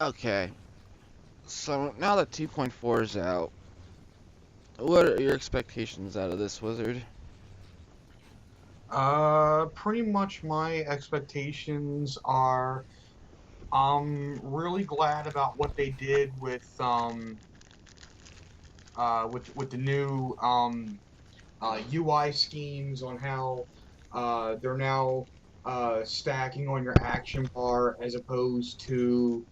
Okay, so now that 2.4 is out, what are your expectations out of this, Wizard? Pretty much my expectations are I'm really glad about what they did with the new UI schemes on how they're now stacking on your action bar as opposed to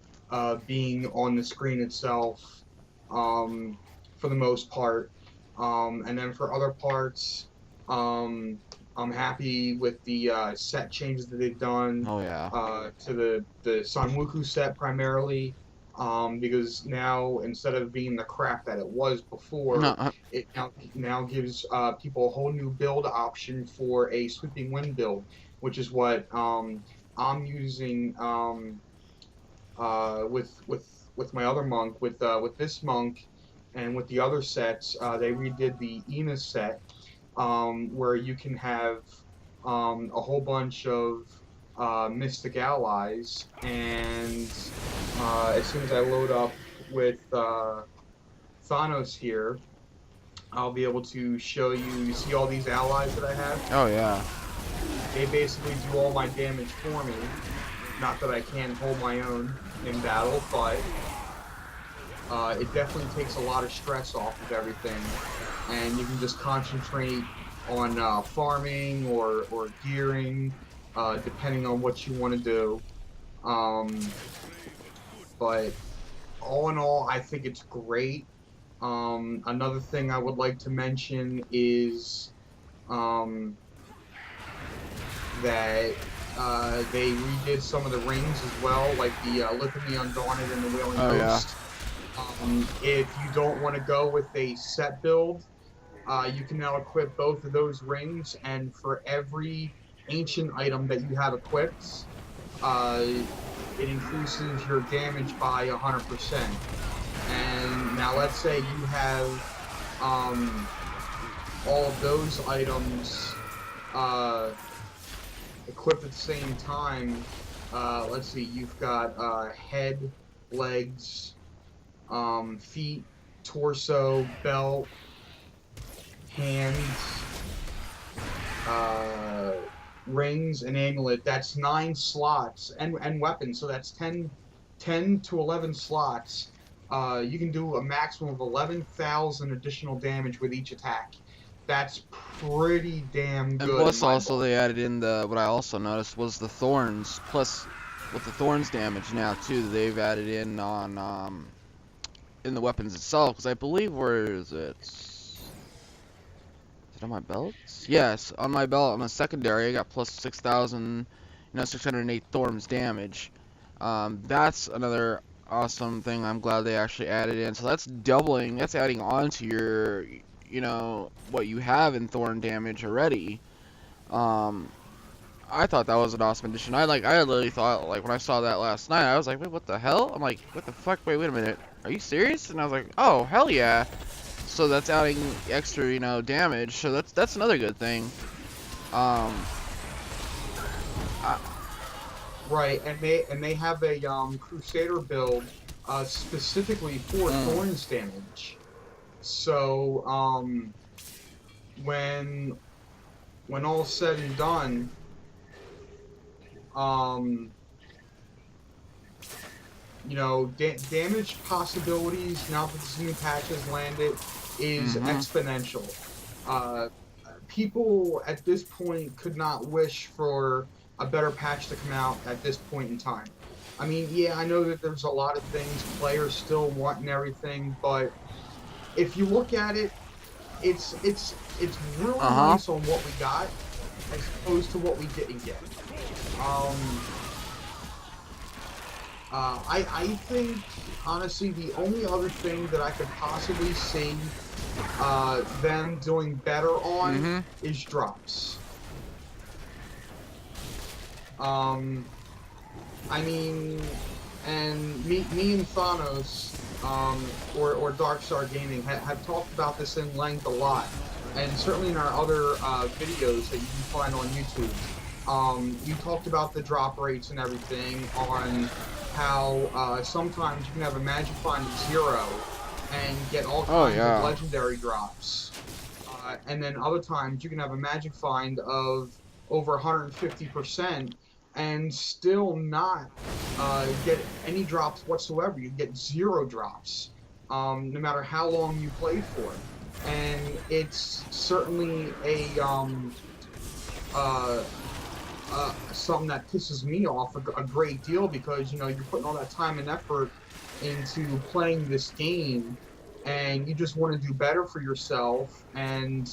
being on the screen itself um, for the most part. And then for other parts, um, I'm happy with the set changes that they've done Oh yeah. to the Sanwuku set primarily. Because now instead of being the crap that it was No, before, it now gives people a whole new build option for a sweeping wind build, which is what I'm using with my other monk with this monk and with the other sets. They redid the Ina set where you can have a whole bunch of mystic allies, and as soon as I load up with Thanos here, I'll be able to show you. You see all these allies that I have? oh yeah. They basically do all my damage for me. Not that I can't hold my own in battle, but it definitely takes a lot of stress off of everything, and you can just concentrate on farming or gearing, depending on what you want to do. Um, but all in all, I think it's great. Another thing I would like to mention is um, that they redid some of the rings as well, like the Lip of the Undaunted and the Wailing Oh yeah. Host. If you don't want to go with a set build, you can now equip both of those rings, and for every ancient item that you have equipped, it increases your damage by 100%. And now let's say you have all of those items uh, equipped at the same time. Let's see, you've got head, legs, feet, torso, belt, hands, uh, rings, and amulet. That's 9 slots, and weapons. So that's 10 to 11 slots. You can do a maximum of 11,000 additional damage with each attack. That's pretty damn And good in plus my also book. they added in what I also noticed was the thorns. Plus with the thorns damage now too, they've added in on in the weapons itself. Because I believe where is it? Is it on my belt? Yes, on my belt on the secondary, I got plus 6,000, 608 thorns damage. That's another awesome thing. I'm glad they actually added in. So that's doubling. That's adding on to your, what you have in thorn damage already. Um, I thought that was an awesome addition. I literally thought, like, when I saw that last night, I was like, wait, what the hell? I'm like, what the fuck? Wait a minute. Are you serious? And I was like, oh, hell yeah. So that's adding extra, damage. So that's another good thing. Um, I, Right, and they have a Crusader build specifically for mm, thorns damage. So when when all's said and done, um, damage possibilities now that this new patch has landed is mm-hmm. exponential. Uh, People at this point could not wish for a better patch to come out at this point in time. I mean, yeah, I know that there's a lot of things players still want and everything, but if you look at it, it's really Uh-huh. nice on what we got as opposed to what we didn't get. Um, I think honestly the only other thing that I could possibly see them doing better on Mm-hmm. is drops. Um, I mean, and me and Thanos, or DarkStar Gaming have talked about this in length a lot, and certainly in our other videos that you can find on YouTube. You talked about the drop rates and everything on how sometimes you can have a magic find of 0 and get all Oh kinds of yeah. legendary drops. And then other times you can have a magic find of over 150% and still not get any drops whatsoever. You get 0 drops, no matter how long you play for. And it's certainly uh, something that pisses me off a great deal, because you're putting all that time and effort into playing this game, and you just want to do better for yourself. And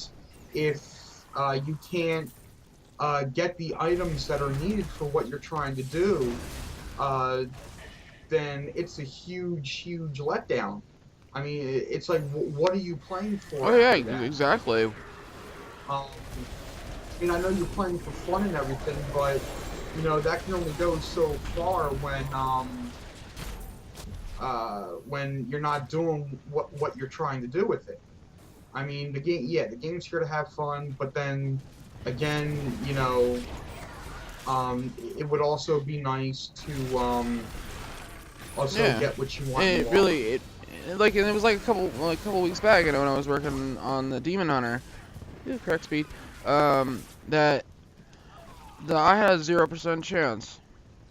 if you can't get the items that are needed for what you're trying to do, uh, then it's a huge letdown. I mean, it's like, what are you playing Oh for yeah, after that? exactly. Um, I mean, I know you're playing for fun and everything, but that can only go so far when you're not doing what you're trying to do with it. I mean, the game's here to have fun, but then again, it would also be nice to also Yeah. get what you want in And the it long run. really, and it was like a couple weeks back, when I was working on the Demon Hunter, correct speed, that I had a 0% chance.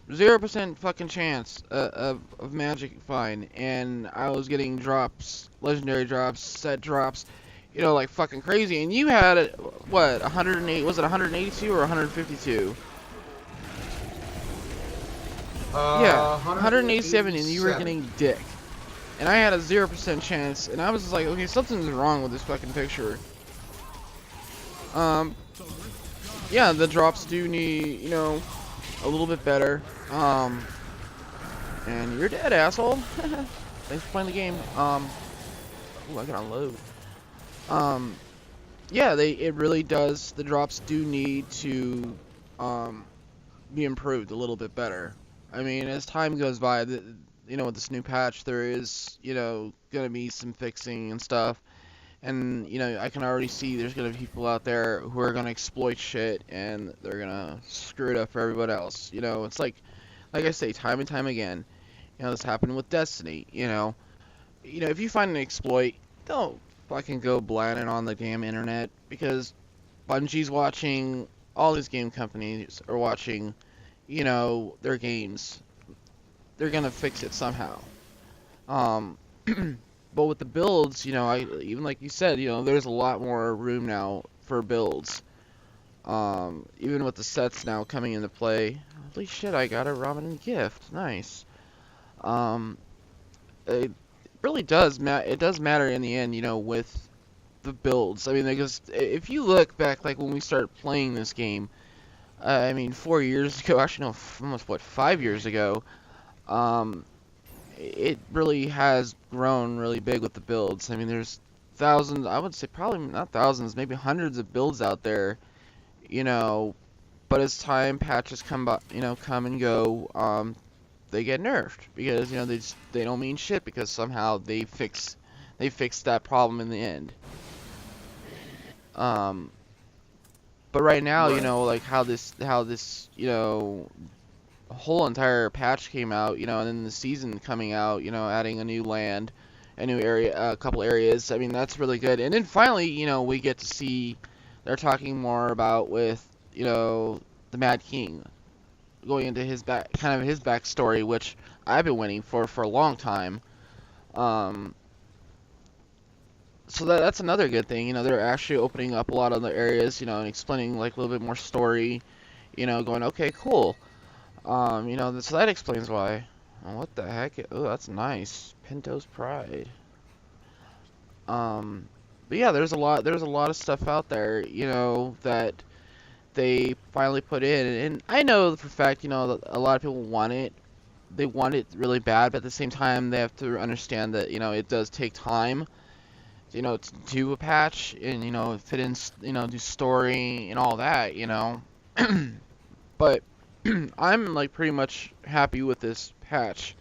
0% fucking chance of magic find, and I was getting drops, legendary drops, set drops, like fucking crazy. And you had it, what, 108? Was it 182 or 152? Yeah, 187, and you were 187. getting dick. And I had a 0% chance, and I was just like, okay, something's wrong with this fucking picture. Um, yeah, the drops do need, a little bit better. And you're dead, asshole. Thanks for playing the game. Ooh, I can unload. Um, yeah, it really does. The drops do need to, be improved a little bit better. I mean, as time goes by, with this new patch, there is, gonna be some fixing and stuff. And, I can already see there's gonna be people out there who are gonna exploit shit, and they're gonna screw it up for everyone else. It's like I say, time and time again. This happened with Destiny. If you find an exploit, don't fucking go blanding on the damn internet, because Bungie's watching, all these game companies are watching, their games. They're gonna fix it somehow. Um, but with the builds, even like you said, there's a lot more room now for builds. Even with the sets now coming into play. Holy shit, I got a ramen gift. Nice. Um, it really does it does matter in the end, with the builds. I mean, because if you look back, like when we started playing this game, I mean, 4 years ago, actually, no, almost, what, 5 years ago, um, it really has grown really big with the builds. I mean, there's thousands, I would say probably not thousands, maybe hundreds of builds out there, you know, but as time patches come and go, they get nerfed, because, they don't mean shit, because somehow they fix that problem in the end. Um, but right now, Right. like how this, whole entire patch came out, and then the season coming out, adding a new land, a new area, a couple areas. I mean, that's really good. And then finally, we get to see they're talking more about with, the Mad King, going into his backstory, which I've been waiting for a long time. Um, so that's another good thing. They're actually opening up a lot of the areas, and explaining like a little bit more story. Going, okay, cool. So that explains why. Oh, what the heck? Oh, that's nice. Pinto's Pride. Um, but yeah, there's a lot of stuff out there, that they finally put in, and I know for a fact, that a lot of people want it. They want it really bad, but at the same time, they have to understand that, it does take time, to do a patch and, fit in, do story and all that. But I'm like pretty much happy with this patch.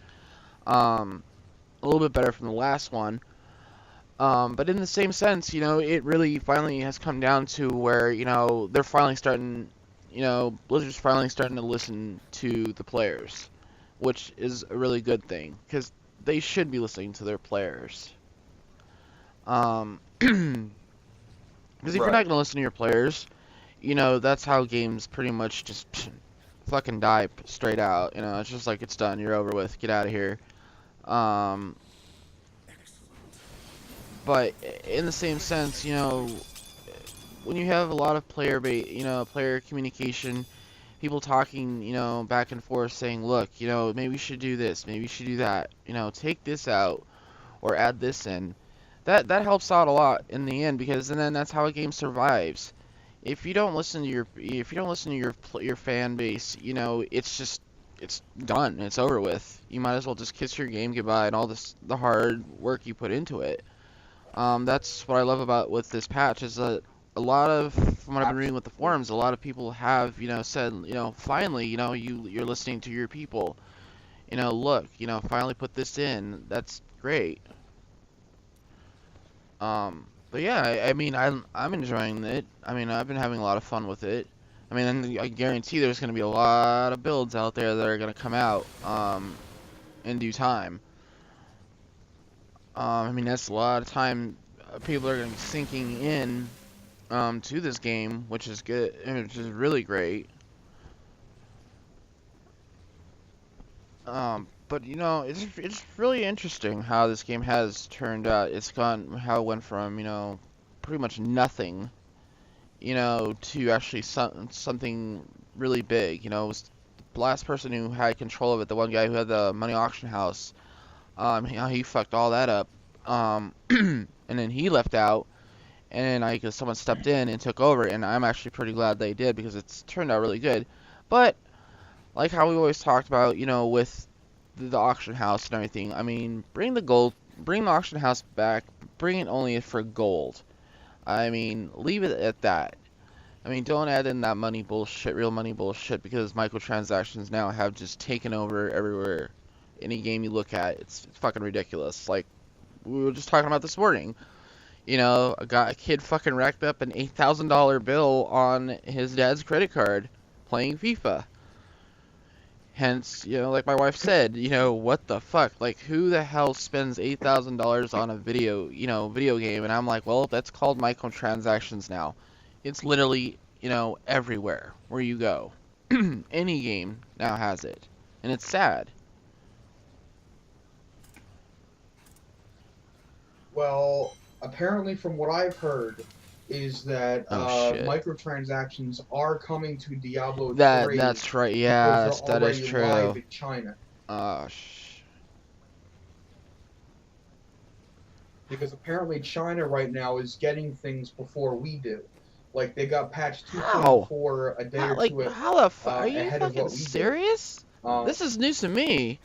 A little bit better from the last one. But in the same sense, it really finally has come down to where, they're finally starting, Blizzard's finally starting to listen to the players. which is a really good thing because they should be listening to their players. Because if you're not Right. gonna listen to your players, that's how games pretty much just fucking die straight out. It's just like it's done. You're over with. Get out of here. Um, but in the same sense, when you have a lot of player communication, people talking, back and forth saying, look, maybe we should do this, maybe we should do that, take this out or add this in. That helps out a lot in the end because then that's how a game survives. If you don't listen to your fan base, it's done. It's over with. You might as well just kiss your game goodbye and all the hard work you put into it. That's what I love about with this patch is that from what I've been reading with the forums, a lot of people have, said, finally, you're listening to your people. Look, finally put this in. That's great. But yeah, I mean, I'm enjoying it. I mean, I've been having a lot of fun with it. I mean, and I guarantee there's going to be a lot of builds out there that are going to come out, in due time. I mean, that's a lot of time people are going to be sinking in to this game, which is good, which is really great. But it's really interesting how this game has turned out. How it went from pretty much nothing, to actually something really big. It was the last person who had control of it, the one guy who had the money auction house. He fucked all that up. And then he left out, and I guess someone stepped in and took over, and I'm actually pretty glad they did because it's turned out really good. But like how we always talked about, with the auction house and everything. I mean, bring the auction house back, bring it only for gold. I mean, leave it at that. I mean, don't add in that money bullshit, real money bullshit, because microtransactions now have just taken over everywhere. Any game you look at, it's fucking ridiculous. Like we were just talking about this morning. A kid fucking racked up an $8,000 bill on his dad's credit card playing FIFA. Hence, like my wife said, what the fuck? Like, who the hell spends $8,000 on a video game? And I'm like, well, that's called microtransactions now. It's literally, everywhere where you go. Any game now has it. And it's sad. Well, apparently, from what I've heard, is that Oh, shit. microtransactions are coming to Diablo 3 That's right. because Yeah, they're that is already live true. in China. Uh, Because apparently China right now is getting things before we do. Like they got patch how? 2.4 a day How, or like, two how the fuck? Are you ahead of fucking what we do. serious? Um, This is news to me.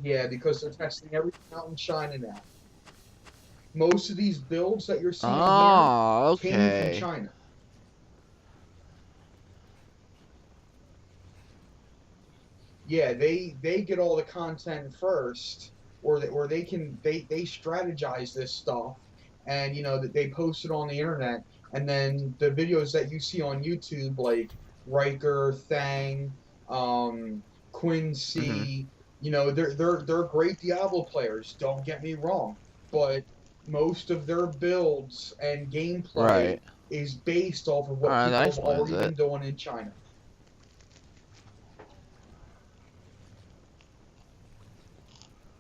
yeah, because they're testing everything out in China now. Most of these builds that you're seeing here Oh, came from okay. China. Yeah, they get all the content first, or they strategize this stuff, and that they post it on the internet, and then the videos that you see on YouTube, like Riker, Thang, um, Mhm. Quincy, they're great Diablo players. Don't get me wrong, but most of their builds and gameplay Right. is based off of what Alright, that people have explains already been it. doing in China.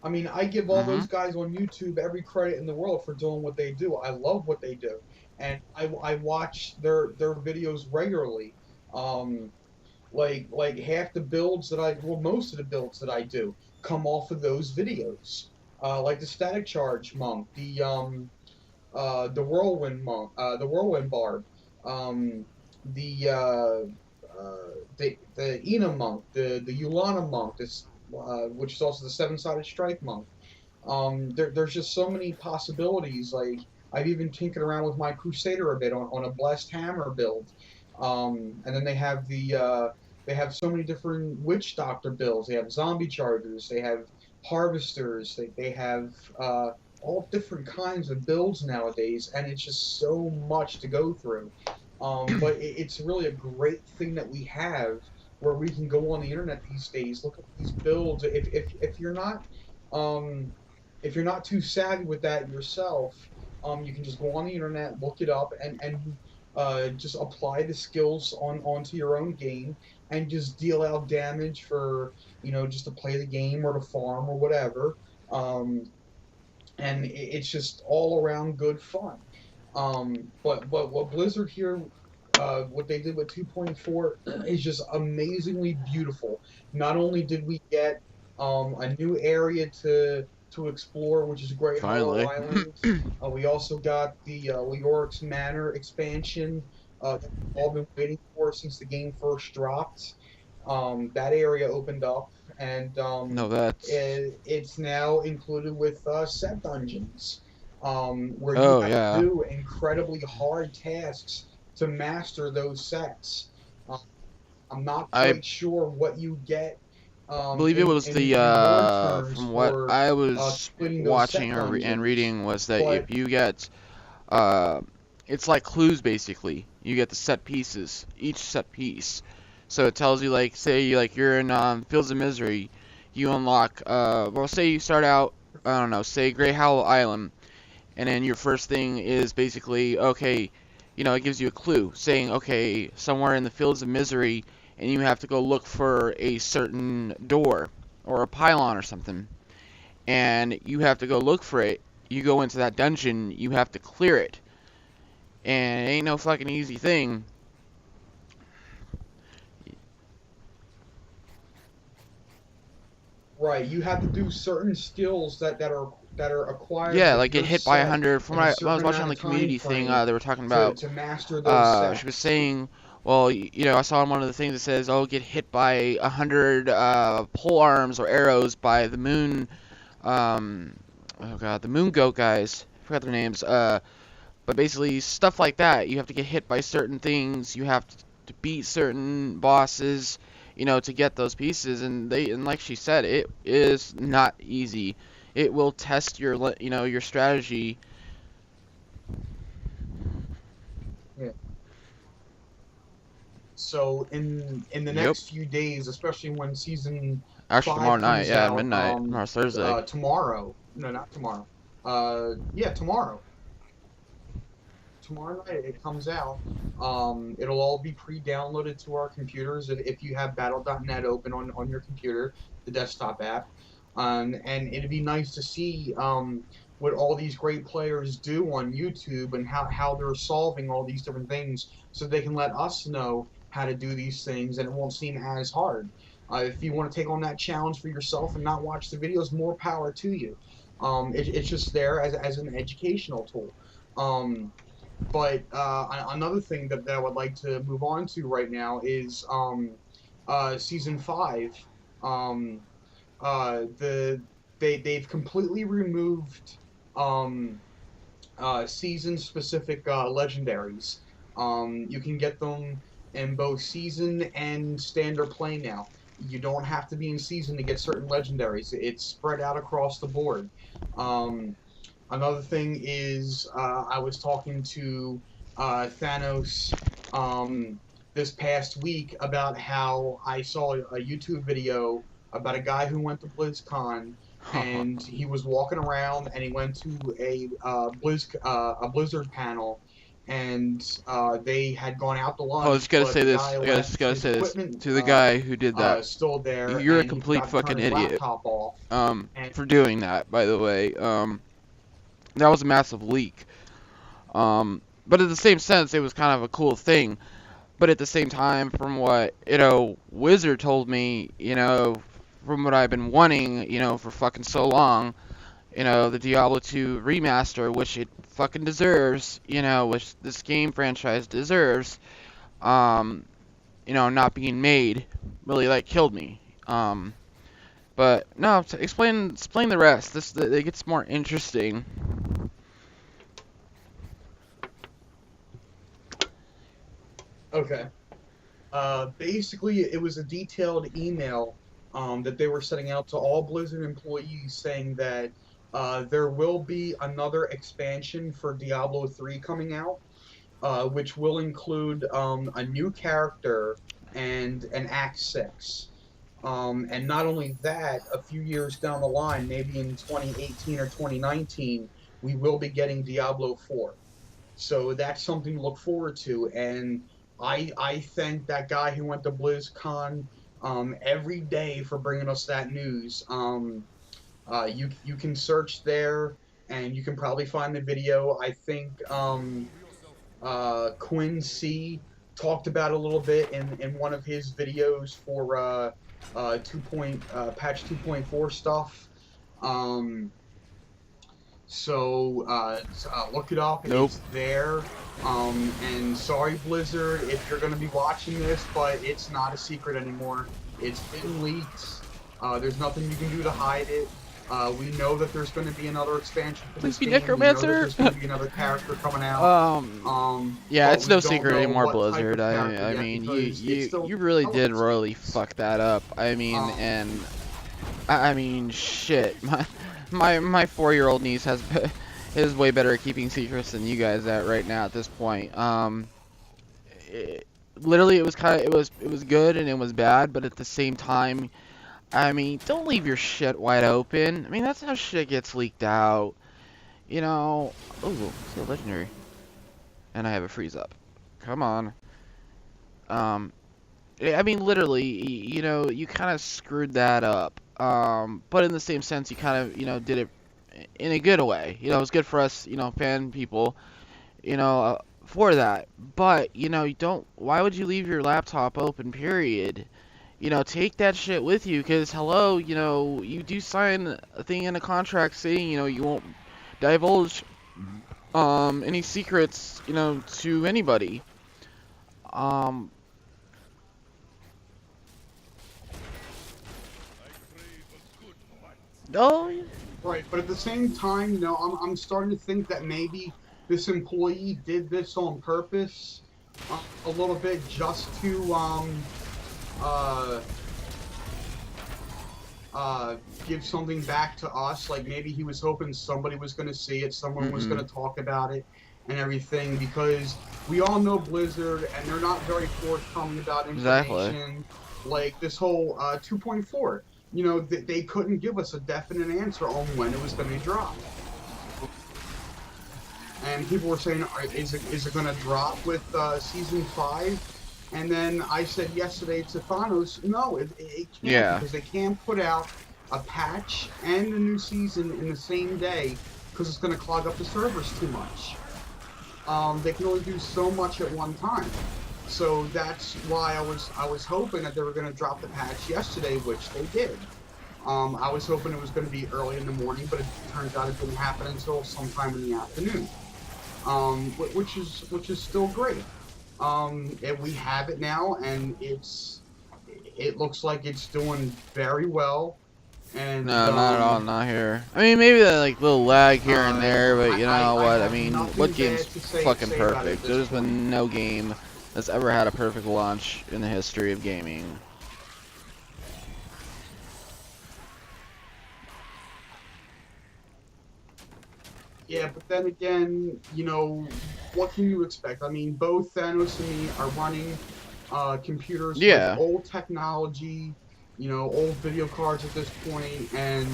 I mean, I give all those Mhm. guys on YouTube every credit in the world for doing what they do. I love what they do, and I watch their videos regularly. Um, like half the builds that most of the builds that I do come off of those videos. Like the Static Charge Monk, the Whirlwind Monk, the Whirlwind Barb, um, the the Ina Monk, the Yulana Monk, which is also the Seven-Sided Strike Monk. There's just so many possibilities. Like I've even tinkered around with my Crusader a bit on a Blessed Hammer build, and then they have so many different Witch Doctor builds. They have Zombie Chargers. They have Harvesters. They have all different kinds of builds nowadays, and it's just so much to go through. But it's really a great thing that we have where we can go on the internet these days, look at these builds. Um, if you're not too savvy with that yourself, you can just go on the internet, look it up, and just apply the skills onto your own game, and just deal out damage for, just to play the game or to farm or whatever. Um, and it's just all around good fun. But what Blizzard here, what they did with 2.4 is just amazingly beautiful. Not only did we get a new area to explore, which is Great Hollow Finally. Island, we also got the Leoric's Manor expansion that we've all been waiting for since the game first dropped. That area opened up, and No, that's. it's now included with set dungeons, where you Oh have to yeah. do incredibly hard tasks to master those sets. Um, I'm not I quite sure what you get believe it was the in reward terms from what for I was completing those watching set and dungeons, reading was that but if you get uh it's like clues basically. You get the set pieces, each set piece. So it tells you like say like you're in Fields of Misery, you unlock well say you start out I don't know, say Grey Hollow Island and then your first thing is basically okay, it gives you a clue saying okay, somewhere in the Fields of Misery and you have to go look for a certain door or a pylon or something and you have to go look for it. You go into that dungeon, you have to clear it. And it ain't no fucking easy thing. right, you have to do certain skills that are acquired Yeah, with like get your hit by set 100. From in a what I was certain watching amount on of the time community thing, frame they were talking about. to master those She was sets. saying, well, I saw on one of the things that says, oh, get hit by 100 pole arms or arrows by the moon. Um, oh god, the moon goat guys. I forgot their names. But basically stuff like that. You have to get hit by certain things. You have to beat certain bosses, to get those pieces. And like she said, it is not easy. It will test your strategy. Yeah. So in the Yep. next few days, especially when season Actually, tomorrow 5 night. comes Yeah, out, midnight. Tomorrow's Thursday. tomorrow. No, not tomorrow. Yeah, tomorrow. Tomorrow night it comes out. It'll all be pre-downloaded to our computers if you have Battle.net open on your computer, the desktop app. And it'd be nice to see what all these great players do on YouTube and how they're solving all these different things so they can let us know how to do these things and it won't seem as hard. If you want to take on that challenge for yourself and not watch the videos, more power to you. It's just there as an educational tool. Um, but another thing that I would like to move on to right now is season 5. Um, they've completely removed um, season specific legendaries. You can get them in both season and standard play now. You don't have to be in season to get certain legendaries. It's spread out across the board. Um, Another thing is, I was talking to Thanos this past week about how I saw a YouTube video about a guy who went to BlizzCon and he was walking around and he went to a Blizzard panel and they had gone out to I was lunch, gotta but say the this. guy I just left gotta his say this equipment to the guy who did that. still there You're a and he complete forgot to turn fucking his idiot. laptop off. And For doing that, by the way. That was a massive leak. But in the same sense, it was kind of a cool thing. But at the same time, from what, Wizard told me, from what I've been wanting, for fucking so long, the Diablo 2 remaster, which it fucking deserves, which this game franchise deserves, um, not being made, really, like, killed me. But, no, explain the rest. It gets more interesting. okay. Basically, it was a detailed email that they were sending out to all Blizzard employees saying that there will be another expansion for Diablo 3 coming out, which will include a new character and an Act 6. And not only that, a few years down the line, maybe in 2018 or 2019, we will be getting Diablo 4. So that's something to look forward to. And I thank that guy who went to BlizzCon every day for bringing us that news. You can search there, and you can probably find the video. I think Quinn C talked about a little bit in one of his videos for patch 2.4 stuff. Um, Look it up. Nope. It's there. And sorry, Blizzard, if you're going to be watching this, but it's not a secret anymore. It's been leaked. There's nothing you can do to hide it. We know that there's going to be another expansion for this game. Necromancer. We know that there's going to be another character coming out. Yeah, it's no don't secret know anymore, what type of Blizzard. character I yet, mean, because it's still you really did development royally stages. fuck that up. I mean, and I mean, shit. My 4-year-old niece is way better at keeping secrets than you guys at right now at this point. Literally, it was good and it was bad, but at the same time, I mean, don't leave your shit wide open. I mean, that's how shit gets leaked out. You know. Oh, still legendary. And I have a freeze up. Come on. I mean, literally, you know, you kind of screwed that up. But in the same sense, you kind of, you know, did it in a good way. You know, it was good for us, you know, fan people, you know, for that. But, you know, why would you leave your laptop open, period? You know, take that shit with you, because, hello, you know, you do sign a thing in a contract saying, you know, you won't divulge, any secrets, you know, to anybody. Um, oh, Right, but at the same time, you know, I'm starting to think that maybe this employee did this on purpose, a little bit, just to uh, give something back to us. Like maybe he was hoping somebody was going to see it, someone was going to talk about it, and everything. Because we all know Blizzard, and they're not very forthcoming about information. Exactly. Like this whole 2.4. You know, they couldn't give us a definite answer on when it was going to drop. And people were saying, is it going to drop with Season 5? And then I said yesterday to Thanos, no, it can't, Yeah. because they can't put out a patch and a new season in the same day, because it's going to clog up the servers too much. They can only do so much at one time. So that's why I was hoping that they were going to drop the patch yesterday, which they did. I was hoping it was going to be early in the morning, but it turns out it didn't happen until sometime in the afternoon, which is still great. And we have it now, and it looks like it's doing very well. And No, not at all, not here. I mean, maybe that like little lag here and there, but you know what? I mean, what game's fucking perfect? There's been no game that's ever had a perfect launch in the history of gaming. Yeah, but then again, you know, what can you expect? I mean, both Thanos and me are running computers with old technology, you know, old video cards at this point, and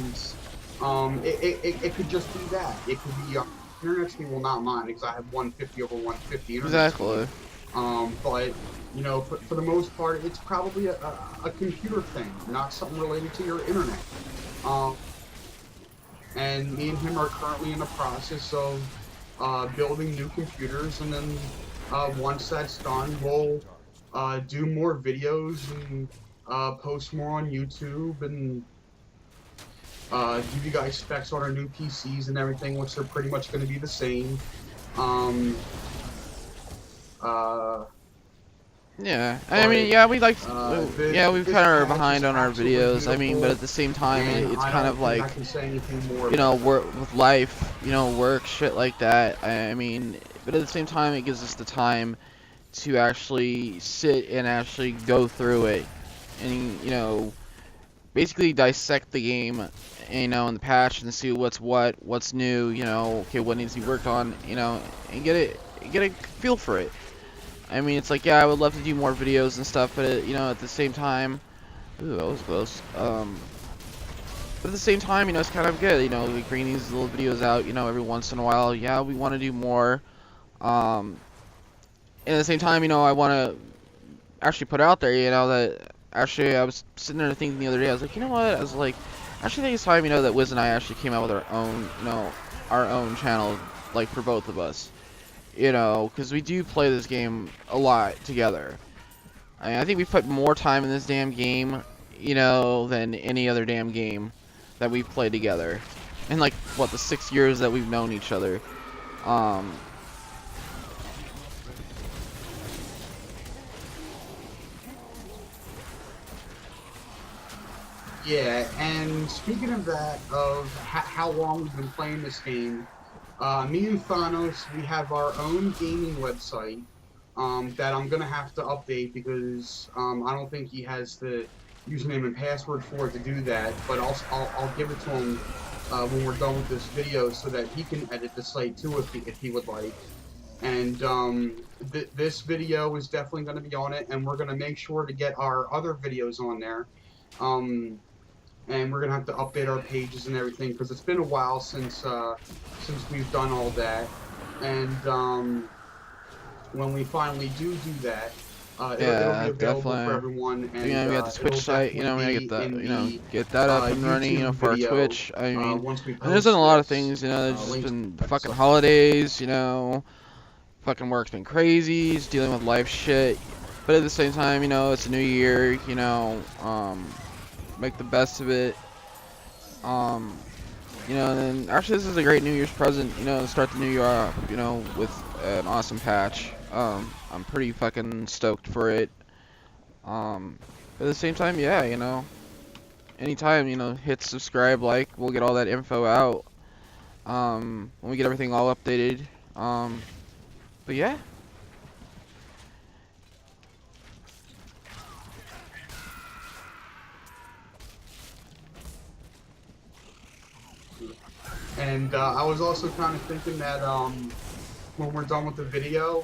it could just be that. It could be internet speed. Well, not mine, because I have 150 over 150 internet Exactly. But you know, for the most part, it's probably a computer thing, not something related to your internet. And me and him are currently in the process of building new computers, and then once that's done, we'll do more videos and post more on YouTube, and give you guys specs on our new PCs and everything, which are pretty much going to be the same. Yeah, I mean, yeah, we like, yeah, we kind of are patch behind is on our absolutely videos. I mean, but beautiful, at the same time, and it's I kind don't of think I like, can say anything more you know, about it. work with life, you know, work, shit like that. I mean, but at the same time, it gives us the time to actually sit and actually go through it, and you know, basically dissect the game, you know, in the patch and see what's new, you know, okay, what needs to be worked on, you know, and get a feel for it. I mean, it's like, yeah, I would love to do more videos and stuff, but you know, at the same time, ooh, that was close. But at the same time, you know, it's kind of good. You know, we bring these little videos out, you know, every once in a while. Yeah, we want to do more. And at the same time, you know, I want to actually put out there, you know, that actually I was sitting there thinking the other day, I was like, you know what? I was like, actually think it's time, you know, that Wiz and I actually came out with our own, you know, our own channel, like for both of us. You know, because we do play this game a lot together. I mean, I think we put more time in this damn game, you know, than any other damn game that we've played together. In like, what, the 6 years that we've known each other. Yeah, and speaking of that, of how long we've been playing this game, me and Thanos, we have our own gaming website that I'm gonna have to update because I don't think he has the username and password for it to do that. But I'll give it to him when we're done with this video so that he can edit the site too if he would like. And this video is definitely going to be on it, and we're going to make sure to get our other videos on there. And we're gonna have to update our pages and everything because it's been a while since we've done all that. And when we finally do that, it'll be available definitely. for everyone. And you know, we got the Twitch site, you know, we gotta get that, you know, get that up and running, you know, for our Twitch. I mean, once we post and there's been a lot of this, things, you know, there's just been links fucking holidays, you know, fucking work's been crazy, just dealing with life shit. But at the same time, you know, it's a new year, you know, make the best of it. You know, and actually this is a great New Year's present, you know, to start the new year off, you know, with an awesome patch. I'm pretty fucking stoked for it. But at the same time, yeah, you know, anytime, you know, hit subscribe, like, we'll get all that info out, when we get everything all updated. But yeah. And I was also kind of thinking that when we're done with the video,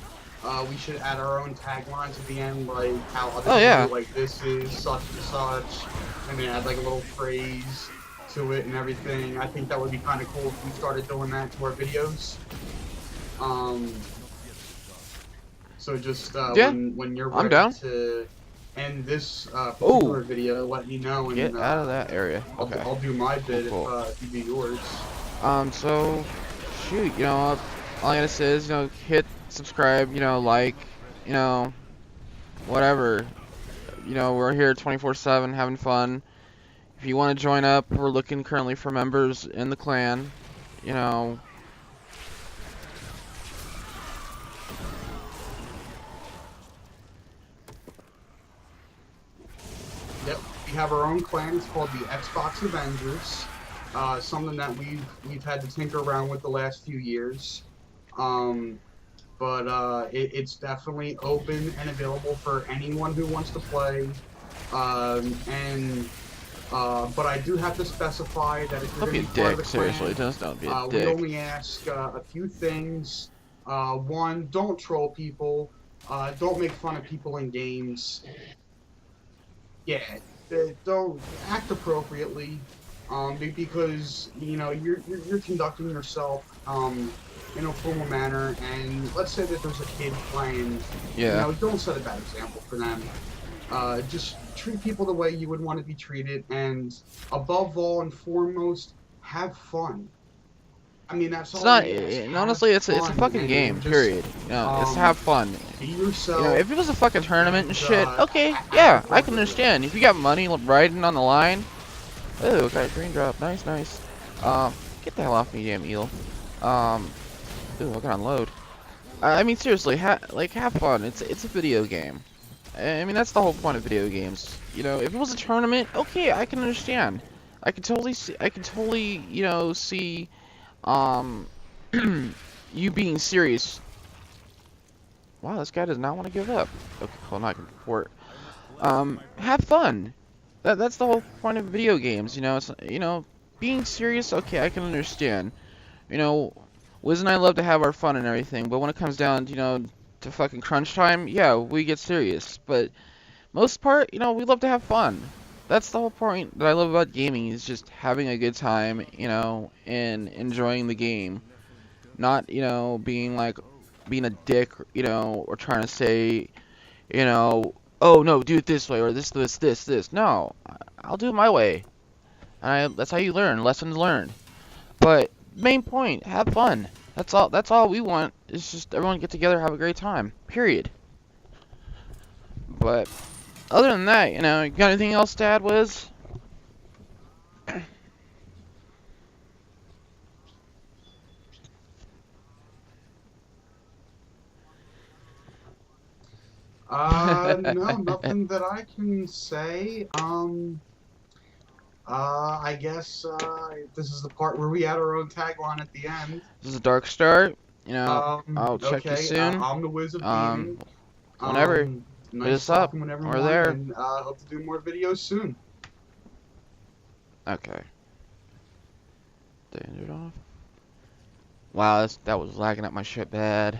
we should add our own taglines at the end, like how other people do, like this is such and such, and then add like a little phrase to it and everything. I think that would be kind of cool if we started doing that to our videos. So just when you're ready to end this particular video, let me know. And, get out of that area. Okay. I'll do my bit if you do yours. So, shoot, you know, all I gotta say is, you know, hit subscribe, you know, like, you know, whatever. You know, we're here 24/7 having fun. If you want to join up, we're looking currently for members in the clan, you know. Yep, we have our own clan. It's called the Xbox Avengers. Something that we've had to tinker around with the last few years. But it's definitely open and available for anyone who wants to play. But I do have to specify that if you're going to be part of the clan, seriously, just don't be a dick. We only ask a few things. One, don't troll people. Don't make fun of people in games. Yeah, don't act appropriately. Because you know you're conducting yourself in a formal manner, and let's say that there's a kid playing. Yeah. You know, don't set a bad example for them. Just treat people the way you would want to be treated, and above all and foremost, have fun. I mean, that's all. And honestly, it's a fucking game. Period. You know, it's to have fun. Be yourself. You know, if it was a fucking tournament and shit, okay, yeah, I can understand. If you got money riding on the line. Oh, got a green drop. Nice, nice. Get the hell off me, damn eel. Ooh, I gotta unload. I mean, seriously, have fun. It's a video game. I mean, that's the whole point of video games. You know, if it was a tournament, okay, I can understand. I can totally, you know, see, you being serious. Wow, this guy does not want to give up. Okay, well, not gonna report. Have fun. That's the whole point of video games, you know. It's, you know, being serious, okay, I can understand. You know, Wiz and I love to have our fun and everything, but when it comes down, you know, to fucking crunch time, yeah, we get serious. But most part, you know, we love to have fun. That's the whole point that I love about gaming is just having a good time, you know, and enjoying the game. Not, you know, being a dick, you know, or trying to say, you know, oh no, do it this way or this. No, I'll do it my way. That's how you learn. Lessons learned. But main point, have fun. That's all. That's all we want. Is just everyone get together, have a great time. Period. But other than that, you know, you got anything else to add, Wiz? No, nothing that I can say. I guess this is the part where we add our own tagline at the end. This is a dark start. You know, I'll check you Okay, soon. I'm the Wizard Gaming. Whenever, hit Nice us up. talking with We're everyone, there. and hope to do more videos soon. Okay. Turned it off. Wow, that was lagging up my shit bad.